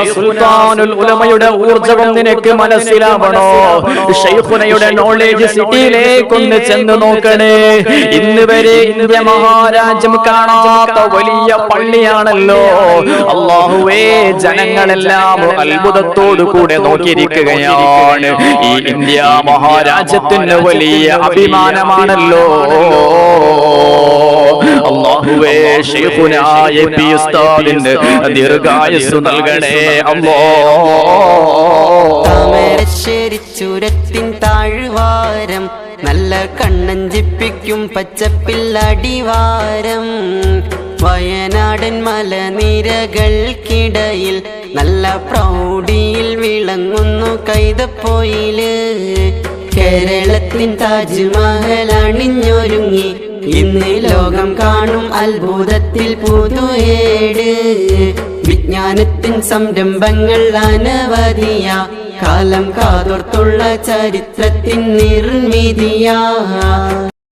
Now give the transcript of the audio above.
സുൽത്താനുൽ ഉലമയുടെ ഊർജ്ജം നിനക്ക് മനസ്സിലാവണോ? ശൈഖുനയുടെ നോളേജ് സിറ്റിയിലേക്കൊന്ന് ചെന്ന് നോക്കണേ. ഇന്ന് വരെ ഇന്ത്യ മഹാരാജ്യം കാണാത്ത വലിയ പള്ളിയാണല്ലോ. അല്ലാഹുവേ, ജനങ്ങളെല്ലാം അത്ഭുതത്തോടു കൂടെ നോക്കിയിരിക്കുകയാണ്. ഈ ഇന്ത്യ മഹാരാജ്യത്തിന് വലിയ അഭിമാനമാണല്ലോ. അല്ലാഹുവേ, ശൈഖുനായ പി ഉസ്താദിന് ദീർഘായുസ്സ് നൽകണേ താമരശ്ശേരി ചുരത്തിൻ താഴ്വാരം, നല്ല കണ്ണഞ്ചിപ്പിക്കും പച്ചപ്പിൽ അടിവാരം. വയനാടൻ മലനിരകൾക്കിടയിൽ നല്ല പ്രൗഢിയിൽ വിളങ്ങുന്നു കൈതപ്പൊയില്. കേരളത്തിൻ താജ്മഹൽ അണിഞ്ഞൊരുങ്ങി ഇന്ന് ലോകം കാണും അത്ഭുതത്തിൽ പുതുയേട്. വിജ്ഞാനത്തിൻ സംരംഭങ്ങൾ അനവധിയ, കാലം കാതോർത്തുള്ള ചരിത്രത്തിൻ നിർമ്മിതിയാ.